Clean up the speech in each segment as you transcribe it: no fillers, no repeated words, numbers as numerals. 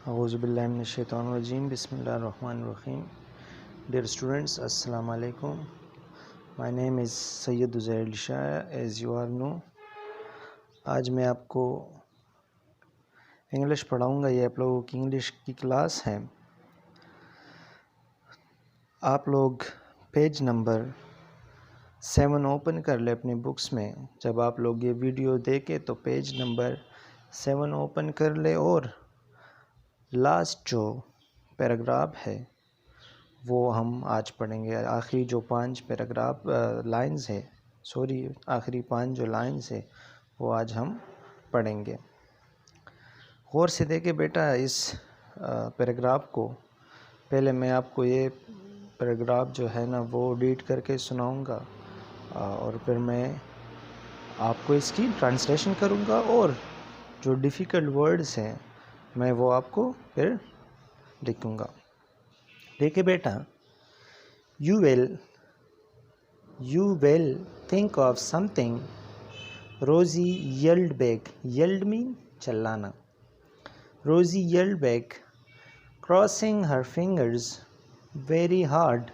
Auzubillahiminash-shaytanir-rajim. Bismillahir-Rahmanir-Rahim. Dear students, Assalamu alaikum. My name is Sayyid Uzair Shah, as you all know. आज मैं आपको English पढ़ाऊँगा। ये आप लोगों की इंग्लिश की क्लास है। आप लोग पेज नंबर 7 ओपन कर ले अपनी बुक्स में। जब आप लोग ये वीडियो देखें तो पेज नंबर 7 ओपन कर ले और लास्ट जो पैराग्राफ है वो हम आज पढ़ेंगे। आखिरी जो 5 पैराग्राफ लाइंस है, आखिरी 5 जो लाइंस है वो आज हम पढ़ेंगे। गौर से देखे बेटा इस पैराग्राफ को। पहले मैं आपको ये पैराग्राफ जो है ना वो रीड करके सुनाऊंगा और फिर मैं आपको इसकी ट्रांसलेशन करूंगा और जो डिफ़िकल्ट वर्ड्स हैं मैं वो आपको फिर लिखूंगा। देखिए बेटा, you will think of something, Rosie yelled back. Yelled mean चिल्लाना। Rosie yelled back, crossing her fingers very hard.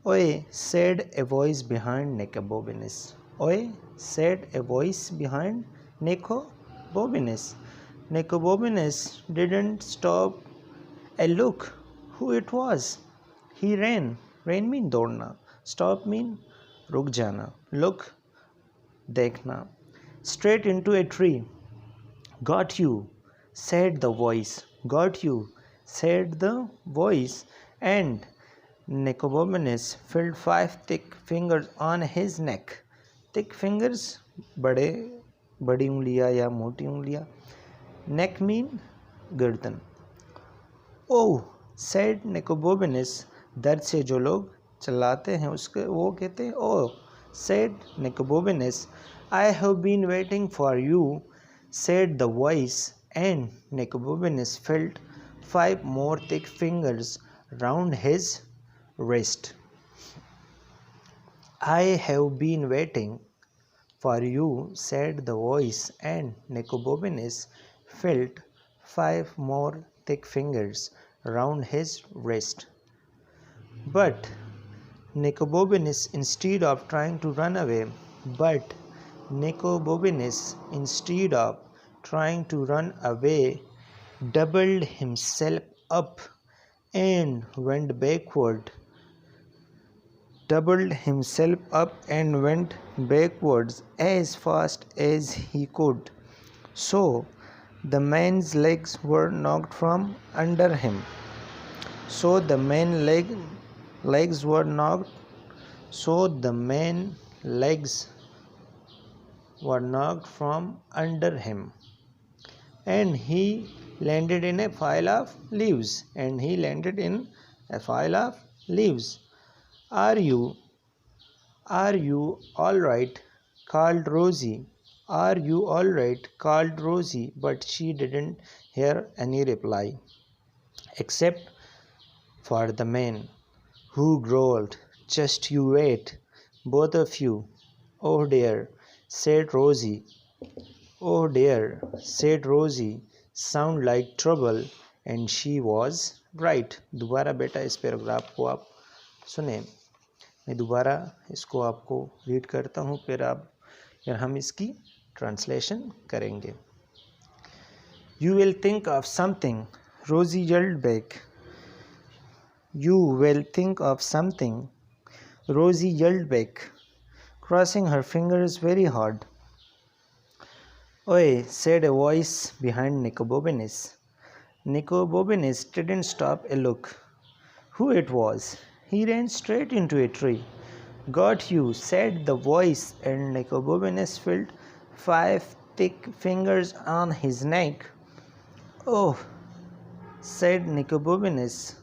Oi said a voice behind Nicobovinus. Oe said a voice behind Nicobovinus. Nicobovinus didn't stop a look who it was. He ran. Ran mean दौड़ना. Stop mean रुक जाना. Look देखना. Straight into a tree. Got you, said the voice. Got you, said the voice. And Nicobovinus filled 5 thick fingers on his neck. Thick fingers बड़ी उंगलियां या मोटी उंगलियां। Neck mean गर्दन। Oh, said Nicobovinus, दर्द से जो लोग चिल्लाते हैं उसके वो कहते हैं oh, said Nicobovinus, I have been waiting for you, said the voice. And Nicobovinus felt 5 more thick fingers round his wrist. I have been waiting for you, said the voice. And Nicobovinus felt 5 more thick fingers round his wrist. But Nicobovinus, instead of trying to run away, doubled himself up and went backwards as fast as he could. So the man's legs were knocked from under him. And he landed in a pile of leaves. Are you all right? Called Rosie. But she didn't hear any reply, except for the man, who growled, just you wait, both of you. Oh dear, said Rosie. Sound like trouble, and she was right. दोबारा बेटा इस paragraph को आप सुने। मैं दोबारा इसको आपको रीड करता हूँ, फिर हम इसकी ट्रांसलेशन करेंगे। You will think of something, Rosie yelled back. You will think of something, Rosie yelled back, crossing her fingers very hard. Oi, said a voice behind Nicobovinus. Nicobovinus didn't stop a look who it was. He ran straight into a tree. Got you, said the voice, and Nicobovinus felt 5 thick fingers on his neck. Oh, said Nicobovinus,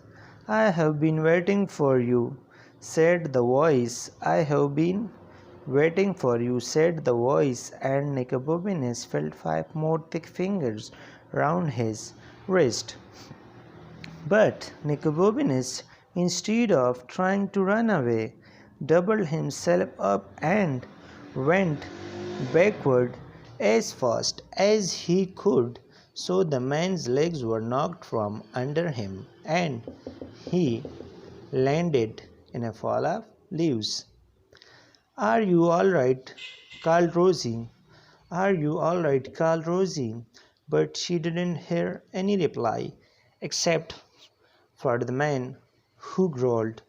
I have been waiting for you, said the voice. Said the voice, and Nicobovinus felt 5 more thick fingers round his wrist. But Nicobovinus, instead of trying to run away, doubled himself up and went backward as fast as he could. So the man's legs were knocked from under him, and he landed in a fall of leaves. Are you all right? Called Rosie. Are you all right? Called Rosie. But she didn't hear any reply, except for the man, who growled,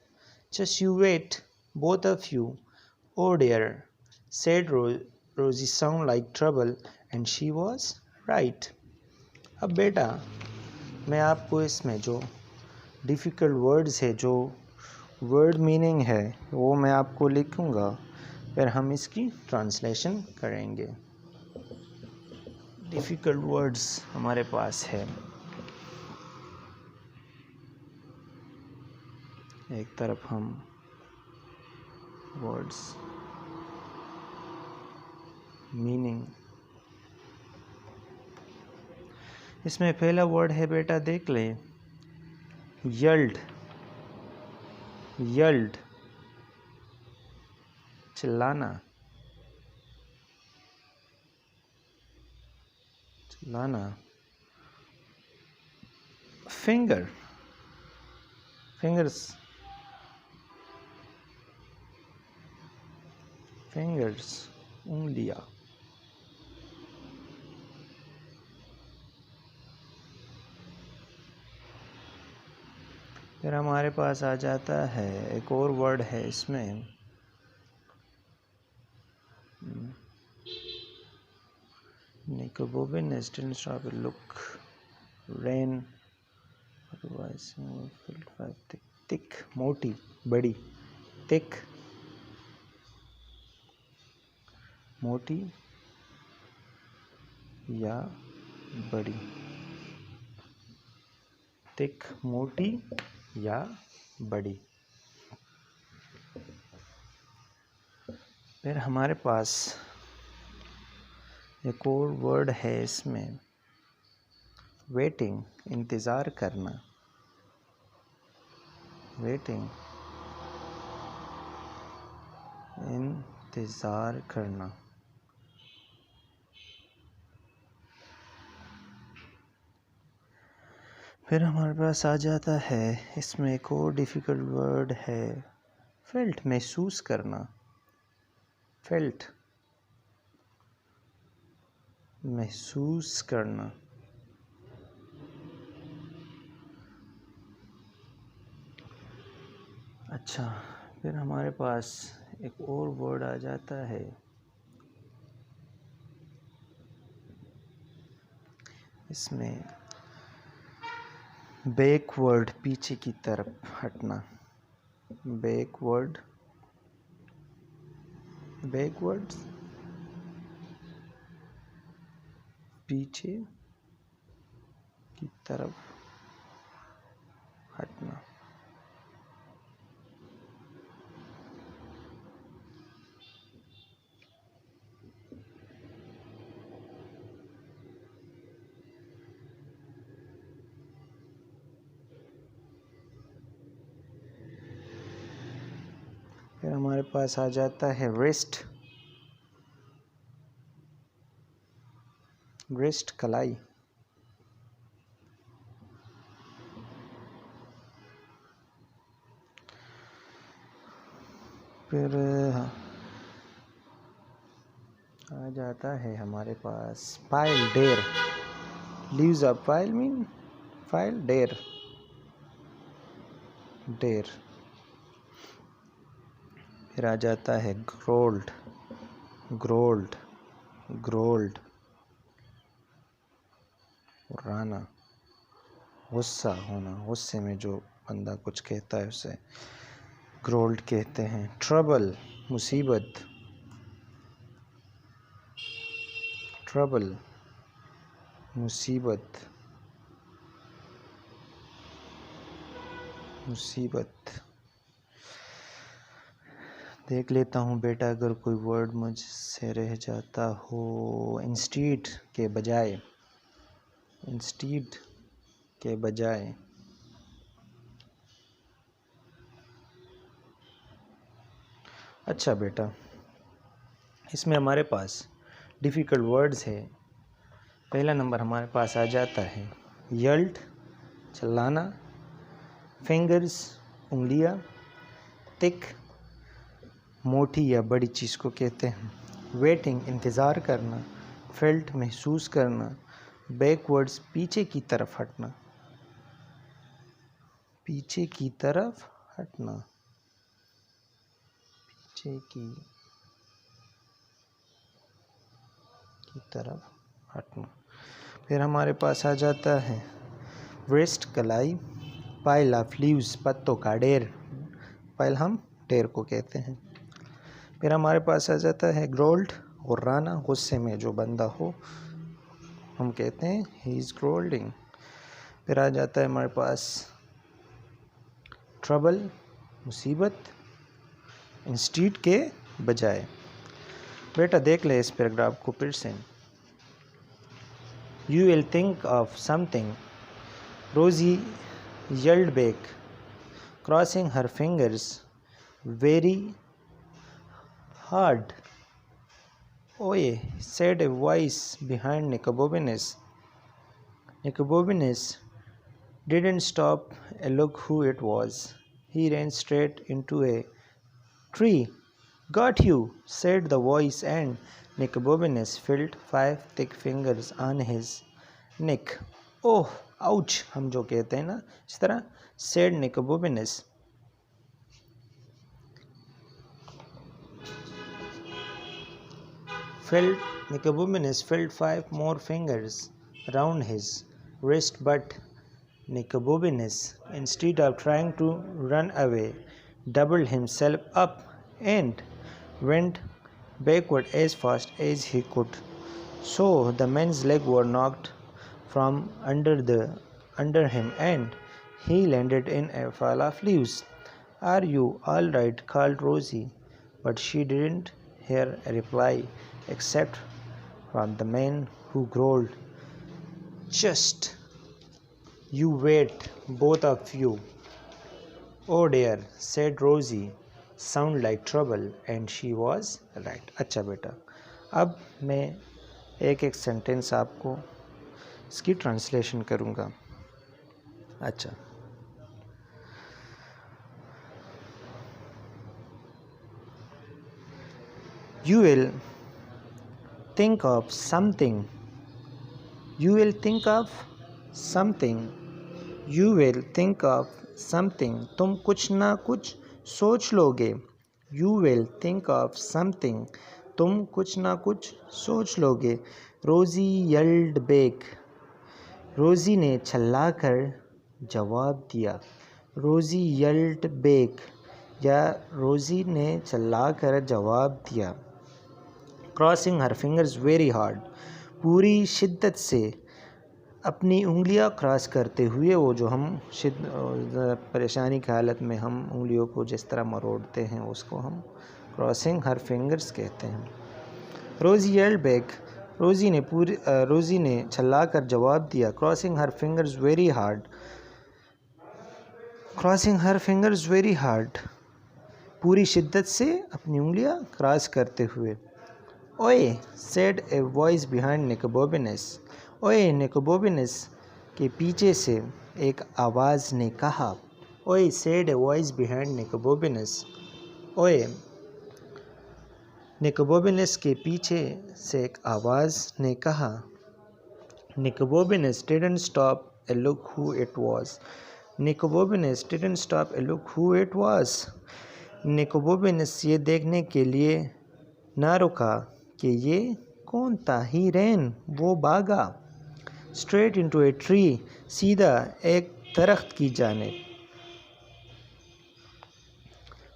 "Just you wait, both of you." "Oh dear," said Rosie, "sound like trouble." And she was right. अब बेटा मैं आपको इसमें जो difficult words है, जो word meaning है, वो मैं आपको लिखूँगा, फिर हम इसकी ट्रांसलेशन करेंगे। डिफ़िकल्ट वर्ड्स हमारे पास है, एक तरफ हम वर्ड्स मीनिंग, इसमें पहला वर्ड है बेटा, देख लें, यल्ड। यल्ड चिल्लाना, चिल्लाना। फिंगर, फिंगर्स, फिंगर्स उंगलियां। फिर हमारे पास आ जाता है एक और वर्ड है इसमें, Nicobobin still stop look rain otherwise thick, thick मोटी बड़ी, thick मोटी या बड़ी, thick मोटी या बड़ी। फिर हमारे पास एक और वर्ड है इसमें, वेटिंग, इंतज़ार करना। वेटिंग, इंतज़ार करना। फिर हमारे पास आ जाता है इसमें एक और डिफ़िकल्ट वर्ड है, फेल्ट, महसूस करना। फेल्ट, महसूस करना। अच्छा, फिर हमारे पास एक और वर्ड आ जाता है, इसमें बैकवर्ड, पीछे की तरफ हटना। बैकवर्ड, बैकवर्ड पीछे की तरफ हटना। फिर हमारे पास आ जाता है रिस्ट। रिस्ट कलाई। फिर आ जाता है हमारे पास file, dare. Leaves a file mean file, dare, dare. फिर आ जाता है ग्रोल्ड, ग्रोल्ड, ग्रोल्ड, राना, गुस्सा होना, गुस्से में जो बंदा कुछ कहता है उसे ग्रोल्ड कहते हैं। ट्रबल, मुसीबत, ट्रबल, मुसीबत, मुसीबत। देख लेता हूँ बेटा अगर कोई वर्ड मुझसे रह जाता हो। इंस्टीड के बजाय, इंस्टीड के बजाय। अच्छा बेटा, इसमें हमारे पास डिफ़िकल्ट वर्ड्स है, पहला नंबर हमारे पास आ जाता है यल्ट, चलाना, फिंगर्स, उंगलियां, थिक, मोटी या बड़ी चीज़ को कहते हैं, वेटिंग, इंतज़ार करना, फेल्ट, महसूस करना, बैकवर्ड्स, पीछे की तरफ हटना, पीछे की तरफ हटना, पीछे की तरफ हटना। फिर हमारे पास आ जाता है वेस्ट, कलाई, पाइल ऑफ लीव्स, पत्तों का ढेर, पाइल हम ढेर को कहते हैं। फिर हमारे पास आ जाता है ग्रोल्ड और राना, गुस्से में जो बंदा हो हम कहते हैं ही इज़ ग्रोल्डिंग। फिर आ जाता है हमारे पास ट्रबल, मुसीबत, इंस्टीड के बजाय। बेटा देख ले इस पैराग्राफ को फिर से। You will think of something, Rosie yelled back, crossing her fingers very hard. Oye, said a voice behind Nicobovinus. Nicobovinus didn't stop and look who it was. He ran straight into a tree. Got you, said the voice, and Nicobovinus felt 5 thick fingers on his neck. Oh, ouch, हम जो कहते हैं ना इस तरह, said Nicobovinus. Nicobovinus felt 5 more fingers around his wrist, but Nicobovinus, instead of trying to run away, doubled himself up and went backward as fast as he could. So the man's legs were knocked from under him, and he landed in a pile of leaves. Are you all right? Called Rosie, but she didn't hear a reply except from the man who growled, "Just you wait, both of you." Oh dear, said Rosie. Sound like trouble, and she was right. अच्छा बेटा, अब मैं एक एक sentence आपको इसकी translation करूँगा। अच्छा, You will think of something. You will think of something. You will think of something. तुम कुछ ना कुछ सोच लोगे। You will think of something. तुम कुछ ना कुछ सोच लोगे। Rosie yelled back. रोज़ी ने छल्लाकर जवाब दिया। Rosie yelled back या रोज़ी ने छल्लाकर जवाब दिया। Crossing her fingers very hard. पूरी शिद्दत से अपनी उंगलियां क्रॉस करते हुए, वो जो हम परेशानी की हालत में हम उंगलियों को जिस तरह मरोड़ते हैं उसको हम क्रॉसिंग हर फिंगर्स कहते हैं। रोज़ी yelled back. रोज़ी ने छल्लाकर जवाब दिया। Crossing her fingers very hard. Crossing her fingers very hard, पूरी शिद्दत से अपनी उंगलियां क्रॉस करते हुए। Oi, said a voice behind Nicobobinus. Oi, Nicobobinus के पीछे से एक आवाज़ ने कहा। Oi, said a voice behind Nicobobinus. Oi, Nicobobinus के पीछे से एक आवाज़ ने कहा। Nicobobinus didn't stop a look who it was. Nicobobinus didn't stop a look who it was. Nicobobinus ये देखने के लिए ना रुका कि ये कौन था। ही रैन, वो भागा। स्ट्रेट इनटू ए ट्री, सीधा एक दरख्त की जानिब।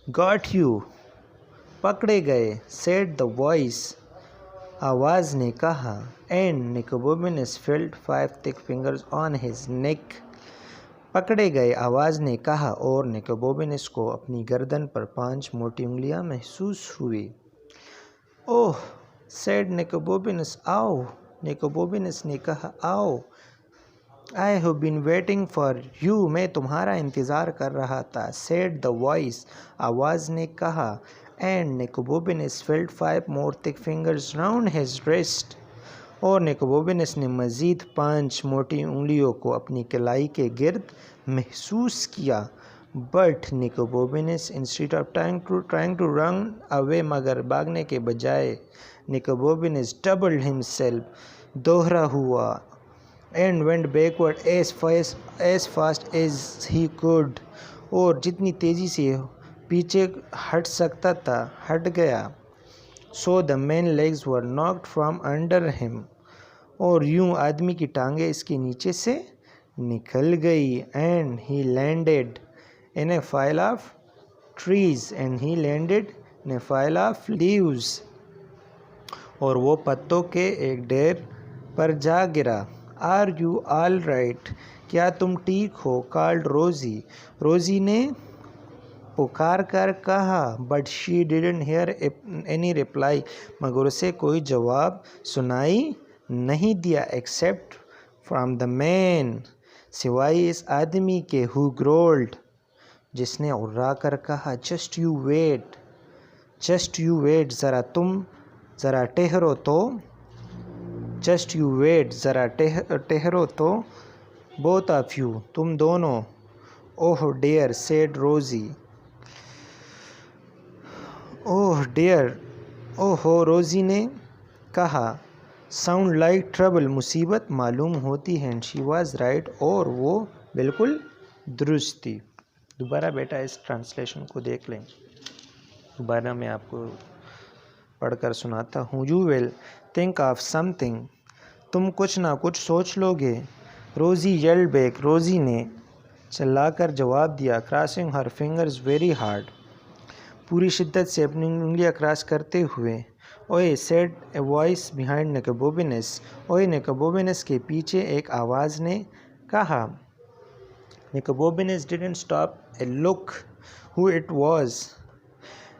गॉट यू, पकड़े गए। सेड द वॉइस, आवाज़ ने कहा। And Nicobobinus felt 5 thick fingers on his neck. पकड़े गए, आवाज़ ने कहा, और निकोबोबिनस को अपनी गर्दन पर 5 मोटी उंगलियां महसूस हुई। Oh, said Nicobobinus. आओ, निकोबोबिनस ने कहा, आओ। I have been waiting for you, मैं तुम्हारा इंतज़ार कर रहा था। सेड द वॉइस, आवाज़ ने कहा। And Nicobobinus felt 5 more thick fingers round his wrist. और निकोबोबिनस ने मज़ीद 5 मोटी उंगलियों को अपनी कलाई के गिर्द महसूस किया। But Nicobobinus instead of trying to run away, मगर भागने के बजाय निकोबोबिनस डबल्ड हिमसेल्फ, दोहरा हुआ, and went backward as fast as he could, और जितनी तेज़ी से पीछे हट सकता था हट गया। So the main legs were knocked from under him, और यूं आदमी की टांगें इसके नीचे से निकल गई। And he landed in A file of trees, and he landed in A file of leaves, और वो पत्तों के एक ढेर पर जा गिरा। आर यू ऑल राइट, क्या तुम ठीक हो? कॉल्ड रोजी, रोजी ने पुकार कर कहा। But she didn't hear any reply, मगर उसे कोई जवाब सुनाई नहीं दिया। एक्सेप्ट फ्रॉम द मैन, सिवाय इस आदमी के, हु ग्रोल्ड, जिसने उर्रा कर कहा, just you wait, just you wait, ज़रा ठहरो तो, जस्ट यू वेट, ज़रा ठहरो तो, बोथ ऑफ यू, तुम दोनों। ओह डियर, सेड रोजी, ओह डियर, ओहो, रोजी ने कहा। साउंड लाइक ट्रबल, मुसीबत मालूम होती है। एंड शी वॉज राइट, और वो बिल्कुल दुरुस्त थी। दोबारा बेटा इस ट्रांसलेशन को देख लें। दोबारा मैं आपको पढ़कर सुनाता हूँ। You will think of something, तुम कुछ ना कुछ सोच लोगे। रोजी येल्ड बैक, रोजी ने चिल्लाकर जवाब दिया। Crossing her fingers very hard, पूरी शिद्दत से अपनी उंगलियां क्रॉस करते हुए। Oi, said a voice behind Nicobobinus, oi, Nicobobinus के पीछे एक आवाज़ ने कहा। Nicobobinus didn't stop a look who it was,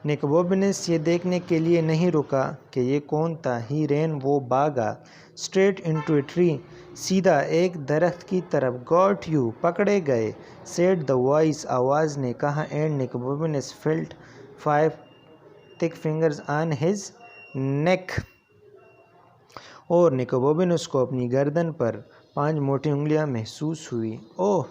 Nicobobinus ये देखने के लिए नहीं रुका कि ये कौन था। ही रैन, वो भागा। स्ट्रेट इनटू ए ट्री, सीधा एक दरख्त की तरफ। गॉट यू, पकड़े गए। सेड द वॉइस, आवाज़ ने कहा। And Nicobobinus felt 5 thick fingers on his neck, और निकोबोबिनस को अपनी गर्दन पर 5 मोटी उंगलियां महसूस हुई। ओह,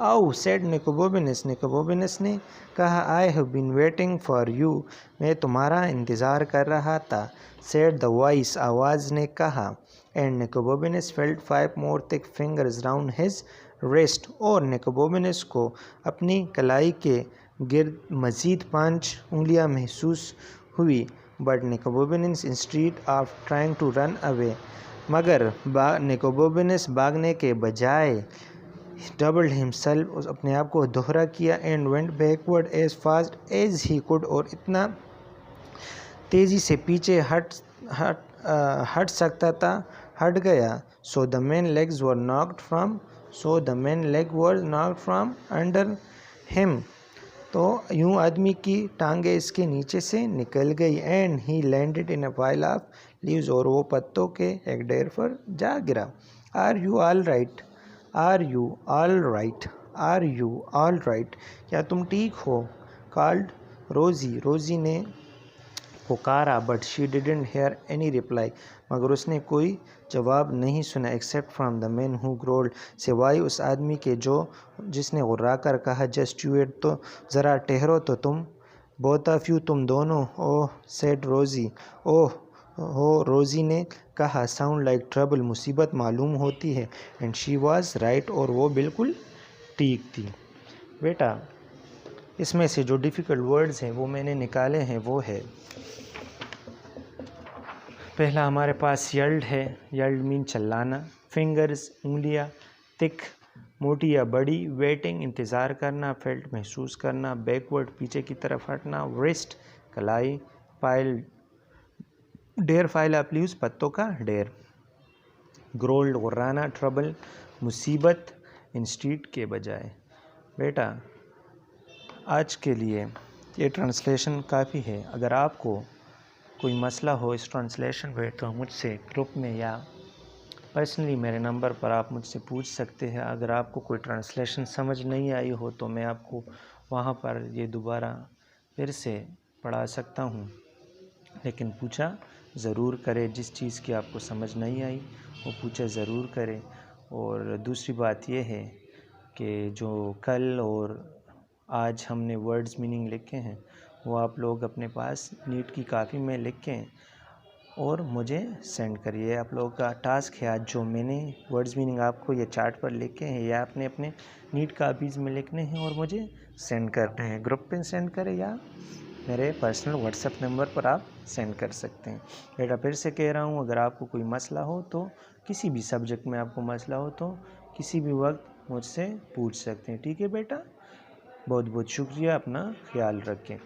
आओ, सेड निकोबोबिनस, निकोबोबिनस ने कहा। I have been waiting for you, मैं तुम्हारा इंतज़ार कर रहा था। सेड द वॉइस, आवाज़ ने कहा। And Nicobobinus felt 5 more thick fingers round his wrist, और निकोबोबिनस को अपनी कलाई के गिर्द मज़ीद 5 उंगलियां महसूस हुई। But Nicobobinus instead of trying to run away, मगर निकोबोबिनस भागने के बजाय डबल्ड हिमसेल्फ, अपने आप को दोहरा किया। And went backward as fast as he could, और इतना तेज़ी से पीछे हट सकता था हट गया। So the main legs were knocked from, so the main leg were knocked from under him, तो यूं आदमी की टांगें इसके नीचे से निकल गई। And he landed in a pile of leaves, और वो पत्तों के एक ढेर पर जा गिरा। Are you all right, are you all right, are you all right, क्या तुम ठीक हो? कॉल्ड रोजी, रोजी ने पुकारा। But she didn't hear any reply, मगर उसने कोई जवाब नहीं सुना। Except from the man who growled, सिवाय उस आदमी के जिसने गुर्रा कर कहा, जस्ट यू वेट, तो ज़रा ठहरो तो तुम, बोथ ऑफ यू, तुम दोनों। ओह, सेड रोजी, ओह हो, रोजी ने कहा। साउंड लाइक ट्रबल, मुसीबत मालूम होती है। एंड शी वॉज राइट, और वो बिल्कुल ठीक थी। बेटा इसमें से जो डिफ़िकल्ट वर्ड्स हैं वो मैंने निकाले हैं, वो है पहला हमारे पास यल्ड है। यल्ड मीन चिल्लाना। फिंगर्स, उंगलियां। थिक, मोटी या बड़ी। वेटिंग, इंतज़ार करना। फेल्ट, महसूस करना। बैकवर्ड, पीछे की तरफ हटना। रिस्ट, कलाई। फाइल, ढेर, फाइल ऑफ लीव्स, पत्तों का ढेर। ग्रोल्ड, गुर्राना। ट्रबल, मुसीबत, इंस्टीड के बजाय। बेटा आज के लिए ये ट्रांसलेशन काफ़ी है। अगर आपको कोई मसला हो इस ट्रांसलेशन में तो मुझसे ग्रुप में या पर्सनली मेरे नंबर पर आप मुझसे पूछ सकते हैं। अगर आपको कोई ट्रांसलेशन समझ नहीं आई हो तो मैं आपको वहाँ पर ये दोबारा फिर से पढ़ा सकता हूँ, लेकिन पूछा ज़रूर करें। जिस चीज़ की आपको समझ नहीं आई वो पूछा ज़रूर करें। और दूसरी बात यह है कि जो कल और आज हमने वर्ड्स मीनिंग लिखे हैं वो आप लोग अपने पास नीट की कापी में लिखें और मुझे सेंड करिए। आप लोगों का टास्क है आज जो मैंने वर्ड्स मीनिंग आपको ये चार्ट पर लिखे हैं या आपने अपने नीट कापीज़ में लिखने हैं और मुझे सेंड करने हैं। ग्रुप पे सेंड करें या मेरे पर्सनल व्हाट्सएप नंबर पर आप सेंड कर सकते हैं। बेटा फिर से कह रहा हूँ, अगर आपको कोई मसला हो तो किसी भी सब्जेक्ट में आपको मसला हो तो किसी भी वक्त मुझसे पूछ सकते हैं। ठीक है बेटा, बहुत बहुत शुक्रिया, अपना ख्याल रखें।